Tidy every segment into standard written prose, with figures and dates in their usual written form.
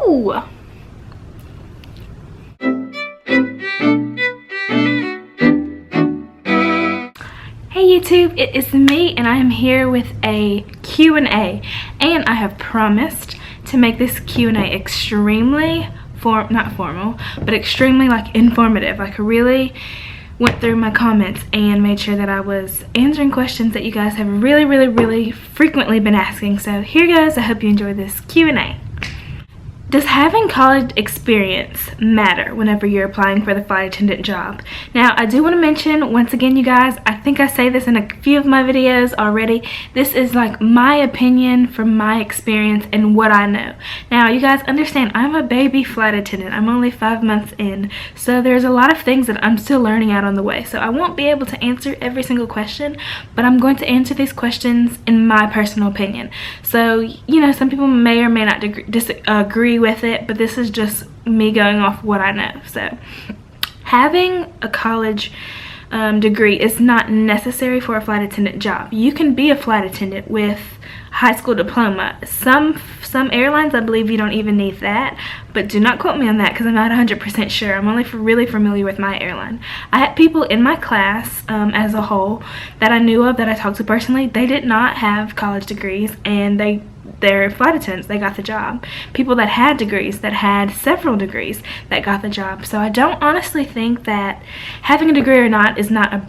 Woo! Hey YouTube, it is me and I am here with a Q&A, and I have promised to make this Q&A extremely not formal, but extremely like informative. Like I really went through my comments and made sure that I was answering questions that you guys have really frequently been asking. So here goes. I hope you enjoy this Q&A. Does having college experience matter whenever you're applying for the flight attendant job? Now, I do want to mention, once again, you guys, I think I say this in a few of my videos already. This is like my opinion from my experience and what I know. Now, you guys understand, I'm a baby flight attendant. I'm only 5 months in. So there's a lot of things that I'm still learning out on the way. So I won't be able to answer every single question, but I'm going to answer these questions in my personal opinion. So, you know, some people may or may not disagree with it, but this is just me going off what I know. So having a college degree is not necessary for a flight attendant job. You can be a flight attendant with high school diploma. Some airlines, I believe, you don't even need that, but do not quote me on that because I'm not 100% sure. I'm only really familiar with my airline. I had people in my class as a whole that I knew of, that I talked to personally. They did not have college degrees, and they're flight attendants. They got the job. People that had degrees, that had several degrees, that got the job. So I don't honestly think that having a degree or not is not a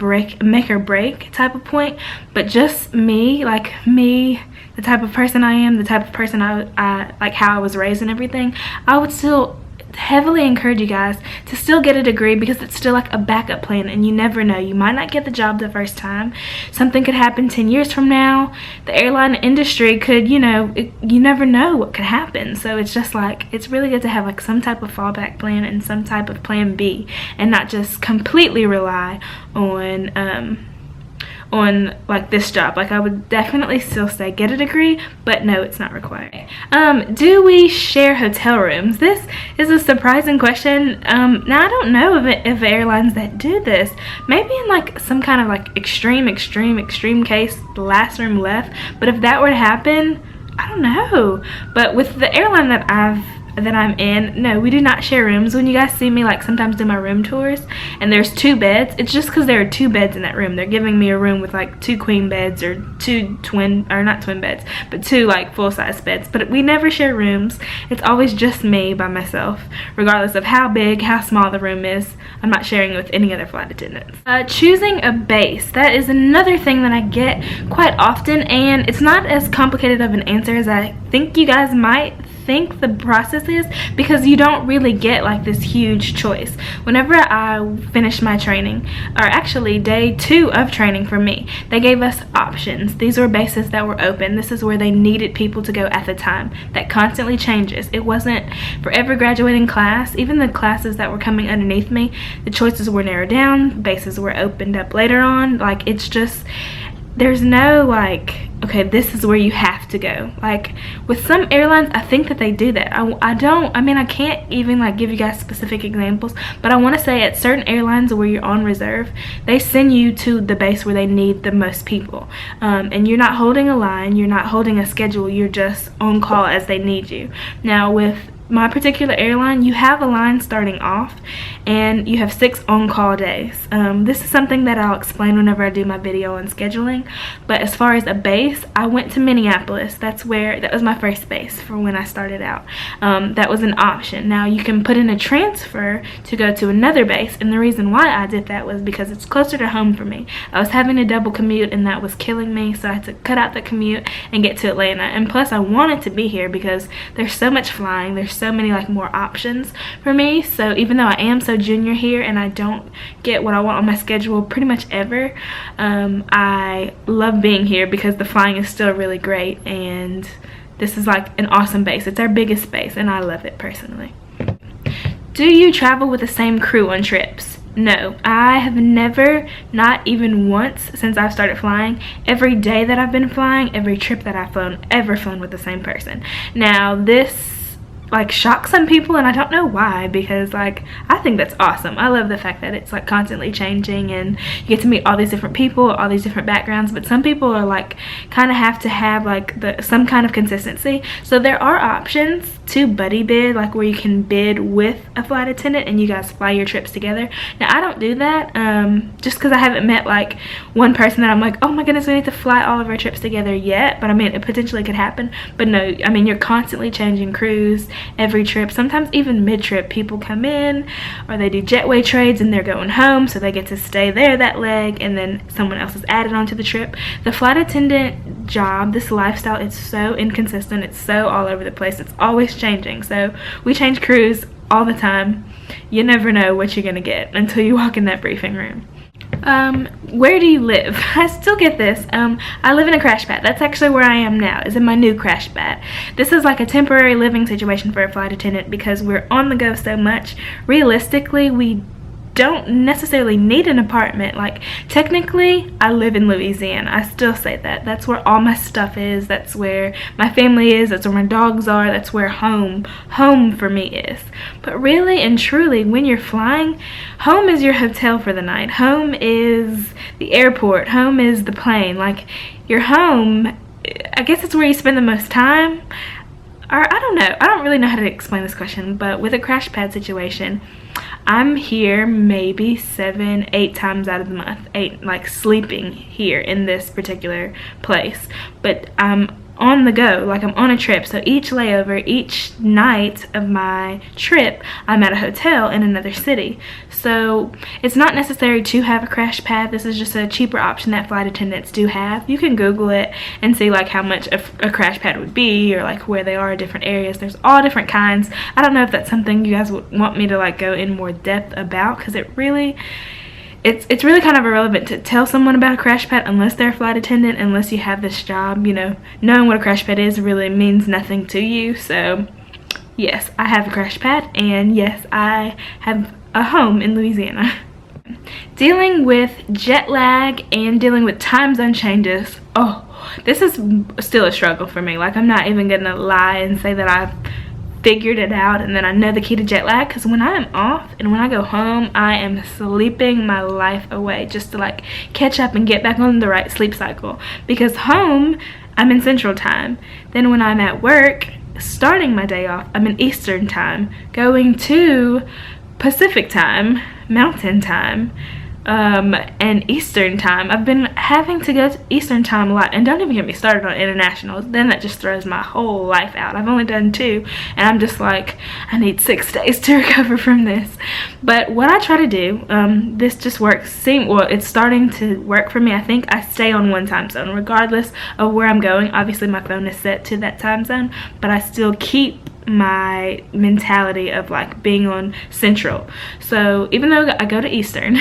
make or break type of point, but just me, the type of person I am, the type of person I like, how I was raised and everything, I would still heavily encourage you guys to still get a degree, because it's still like a backup plan, and you never know. You might not get the job the first time. Something could happen 10 years from now. The airline industry could, you know, you never know what could happen. So it's just like, it's really good to have like some type of fallback plan and some type of plan B, and not just completely rely on like this job. Like I would definitely still say get a degree, but no, it's not required. Do we share hotel rooms? This is a surprising question. Now I don't know if airlines that do this, maybe in like some kind of like extreme case, the last room left, but if that were to happen, I don't know. But with the airline that I'm in, no, we do not share rooms. When you guys see me like sometimes do my room tours and there's 2 beds, it's just because there are 2 beds in that room. They're giving me a room with like 2 queen beds, or 2 not twin beds, but 2 like full-size beds. But we never share rooms. It's always just me by myself, regardless of how big, how small the room is. I'm not sharing it with any other flight attendants. Choosing a base, that is another thing that I get quite often, and it's not as complicated of an answer as I think you guys might think the process is, because you don't really get like this huge choice. Whenever I finished my training, or actually day 2 of training for me, they gave us options. These were bases that were open. This is where they needed people to go at the time. That constantly changes. It wasn't for every graduating class. Even the classes that were coming underneath me, the choices were narrowed down, bases were opened up later on. Like, it's just, there's no like, okay, this is where you have to go. Like with some airlines, I think that they do that. I can't even like give you guys specific examples, but I want to say at certain airlines where you're on reserve, they send you to the base where they need the most people, and you're not holding a line, you're not holding a schedule, you're just on call as they need you. Now with my particular airline, you have a line starting off and you have 6 on-call days. This is something that I'll explain whenever I do my video on scheduling, but as far as a base, I went to Minneapolis. That was my first base for when I started out. That was an option. Now you can put in a transfer to go to another base, and the reason why I did that was because it's closer to home for me. I was having a double commute and that was killing me, so I had to cut out the commute and get to Atlanta. And plus I wanted to be here because there's so much flying, there's so many like more options for me. So even though I am so junior here and I don't get what I want on my schedule pretty much ever, I love being here because the flying is still really great, and this is like an awesome base. It's our biggest base and I love it personally. Do you travel with the same crew on trips? No, I have never, not even once since I've started flying. Every day that I've been flying, every trip that I've ever flown with the same person. Now this like shock some people, and I don't know why, because like I think that's awesome. I love the fact that it's like constantly changing and you get to meet all these different people, all these different backgrounds, but some people are like kind of have to have like some kind of consistency. So there are options to buddy bid, like where you can bid with a flight attendant and you guys fly your trips together. Now I don't do that just because I haven't met like one person that I'm like, oh my goodness, we need to fly all of our trips together yet, but I mean it potentially could happen. But no, I mean you're constantly changing crews every trip. Sometimes even mid-trip people come in, or they do jetway trades and they're going home, so they get to stay there that leg and then someone else is added onto the trip. The flight attendant job, this lifestyle, it's so inconsistent, it's so all over the place, it's always changing. So we change crews all the time. You never know what you're gonna get until you walk in that briefing room. Where do you live? I still get this. I live in a crash pad. That's actually where I am now, is in my new crash pad. This is like a temporary living situation for a flight attendant because we're on the go so much. Realistically, we don't necessarily need an apartment. Like technically I live in Louisiana. I still say that. That's where all my stuff is. That's where my family is. That's where my dogs are. That's where home for me is. But really and truly, when you're flying, home is your hotel for the night. Home is the airport. Home is the plane. Like your home, I guess it's where you spend the most time. Or I don't know. I don't really know how to explain this question, but with a crash pad situation, I'm here maybe 7-8 times out of the month, like sleeping here in this particular place. But I'm on the go, like I'm on a trip. So each layover, each night of my trip, I'm at a hotel in another city. So it's not necessary to have a crash pad. This is just a cheaper option that flight attendants do have. You can Google it and see like how much a crash pad would be, or like where they are in different areas. There's all different kinds. I don't know if that's something you guys would want me to like go in more depth about, because it's really kind of irrelevant to tell someone about a crash pad unless they're a flight attendant, unless you have this job. You know, knowing what a crash pad is really means nothing to you. So yes, I have a crash pad, and yes, I have a home in Louisiana. Dealing with jet lag and dealing with time zone changes, oh, this is still a struggle for me. Like I'm not even gonna lie and say that I've figured it out and then I know the key to jet lag, because when I am off and when I go home, I am sleeping my life away just to like catch up and get back on the right sleep cycle. Because home, I'm in Central Time. Then when I'm at work, starting my day off, I'm in Eastern Time, going to Pacific Time, Mountain Time, and Eastern Time. I've been having to go to Eastern Time a lot, and don't even get me started on internationals. Then that just throws my whole life out. I've only done 2, and I'm just like, I need 6 days to recover from this. But what I try to do, this just works. Well, it's starting to work for me. I think I stay on one time zone regardless of where I'm going. Obviously my phone is set to that time zone, but I still keep my mentality of like being on Central. So even though I go to Eastern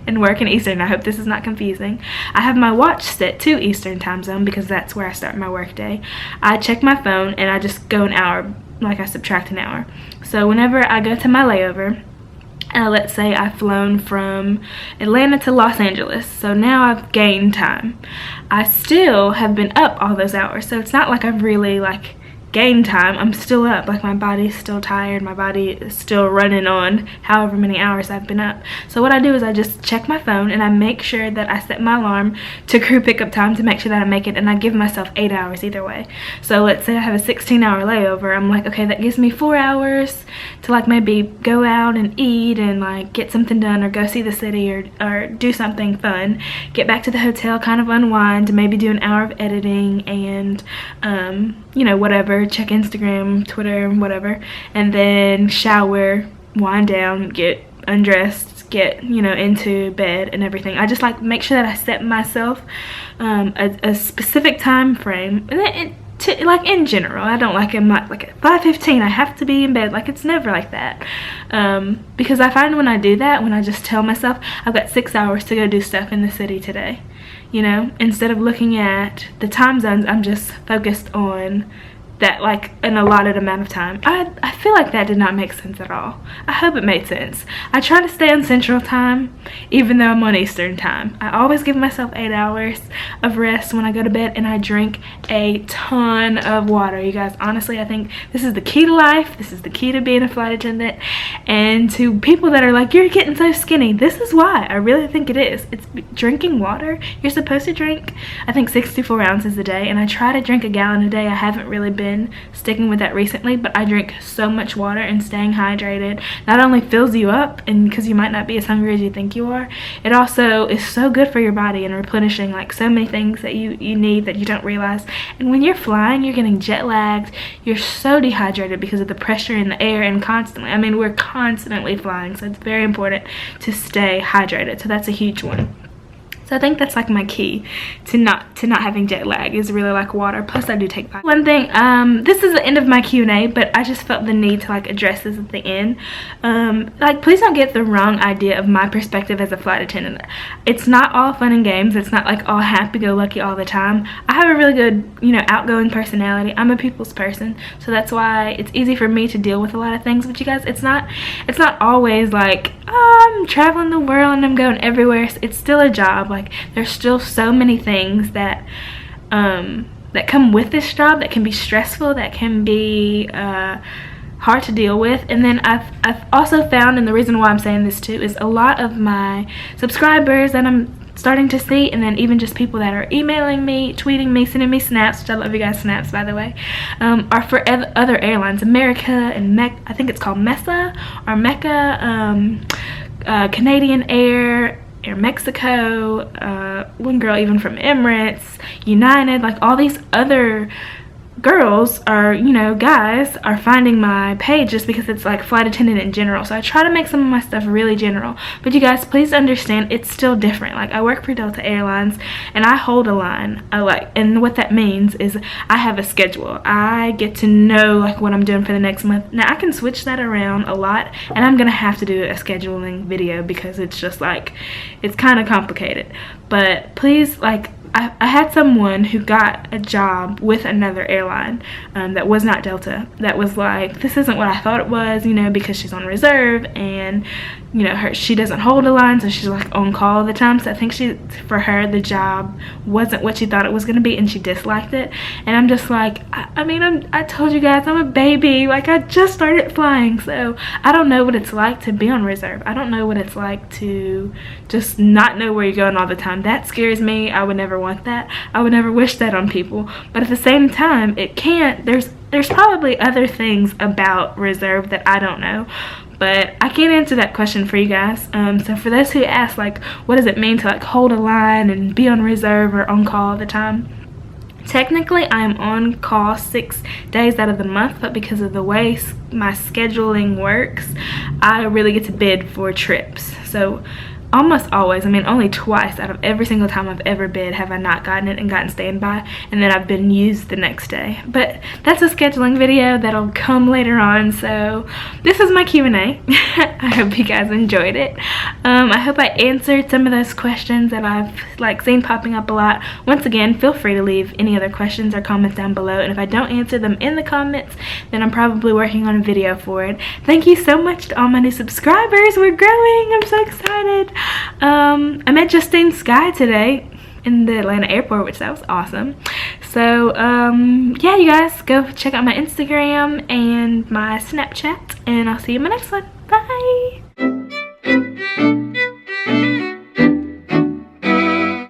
and work in Eastern, I hope this is not confusing, I have my watch set to Eastern time zone because that's where I start my work day. I check my phone and I just go an hour, like I subtract an hour. So whenever I go to my layover, let's say I've flown from Atlanta to Los Angeles, so now I've gained time. I still have been up all those hours, so it's not like I've really like gain time. I'm still up, like my body's still tired, my body is still running on however many hours I've been up. So what I do is I just check my phone and I make sure that I set my alarm to crew pickup time to make sure that I make it, and I give myself 8 hours either way. So let's say I have a 16-hour layover, I'm like, okay, that gives me 4 hours to like maybe go out and eat and like get something done, or go see the city, or do something fun, get back to the hotel, kind of unwind, maybe do an hour of editing and you know, whatever, check Instagram, Twitter, whatever, and then shower, wind down, get undressed, get, you know, into bed and everything. I just like make sure that I set myself a specific time frame, and like in general, I don't like, I'm not like at 5:15 I have to be in bed. Like it's never like that, because I find when I do that, when I just tell myself I've got 6 hours to go do stuff in the city today, you know, instead of looking at the time zones, I'm just focused on that like an allotted amount of time. I feel like that did not make sense at all. I hope it made sense. I try to stay on Central Time even though I'm on Eastern Time. I always give myself 8 hours of rest when I go to bed, and I drink a ton of water, you guys. Honestly, I think this is the key to life. This is the key to being a flight attendant. And to people that are like, you're getting so skinny, this is why. I really think it is. It's drinking water. You're supposed to drink, I think, 64 ounces a day, and I try to drink a gallon a day. I haven't really been sticking with that recently, but I drink so much water, and staying hydrated not only fills you up, and because you might not be as hungry as you think you are, it also is so good for your body and replenishing like so many things that you need that you don't realize. And when you're flying, you're getting jet lagged, you're so dehydrated because of the pressure in the air, and constantly, I mean, we're constantly flying, so it's very important to stay hydrated. So that's a huge one. So I think that's like my key to not having jet lag, is really like water. Plus I do take vitamins. One thing, this is the end of my Q&A, but I just felt the need to like address this at the end. Like, please don't get the wrong idea of my perspective as a flight attendant. It's not all fun and games. It's not like all happy-go-lucky all the time. I have a really good, you know, outgoing personality. I'm a people's person, so that's why it's easy for me to deal with a lot of things. But you guys, it's not always like, oh, I'm traveling the world and I'm going everywhere. It's still a job. Like, there's still so many things that that come with this job that can be stressful, that can be hard to deal with. And then I've also found, and the reason why I'm saying this too, is a lot of my subscribers that I'm starting to see, and then even just people that are emailing me, tweeting me, sending me snaps, which I love you guys snaps by the way, are for other airlines, America and I think it's called Mesa or Mecca, Canadian Air Mexico, one girl even from Emirates, United, like all these other girls, or you know, guys, are finding my page just because it's like flight attendant in general. So I try to make some of my stuff really general, but you guys, please understand, it's still different. Like, I work for Delta Airlines and I hold a line. And what that means is I have a schedule. I get to know like what I'm doing for the next month. Now I can switch that around a lot, and I'm gonna have to do a scheduling video because it's just like, it's kind of complicated. But please, like, I had someone who got a job with another airline that was not Delta, that was like, this isn't what I thought it was, you know, because she's on reserve, and you know, she doesn't hold a line, so she's like on call all the time. So I think for her the job wasn't what she thought it was going to be, and she disliked it. And I'm just like, I told you guys, I'm a baby, like I just started flying, so I don't know what it's like to be on reserve. I don't know what it's like to just not know where you're going all the time. That scares me. I would never want that. I would never wish that on people. But at the same time, it can't, there's probably other things about reserve that I don't know, but I can't answer that question for you guys. So for those who ask, like, what does it mean to like hold a line and be on reserve or on call all the time? Technically, I am on call 6 days out of the month, but because of the way my scheduling works, I really get to bid for trips. So almost always, I mean only twice out of every single time I've ever bid have I not gotten it and gotten standby, and then I've been used the next day. But that's a scheduling video that'll come later on. So this is my Q&A. I hope you guys enjoyed it. I hope I answered some of those questions that I've like seen popping up a lot. Once again, feel free to leave any other questions or comments down below, and if I don't answer them in the comments, then I'm probably working on a video for it. Thank you so much to all my new subscribers. We're growing. I'm so excited. I met Justine Skye today in the Atlanta airport, which that was awesome. So yeah, you guys, go check out my Instagram and my Snapchat, and I'll see you in my next one. Bye.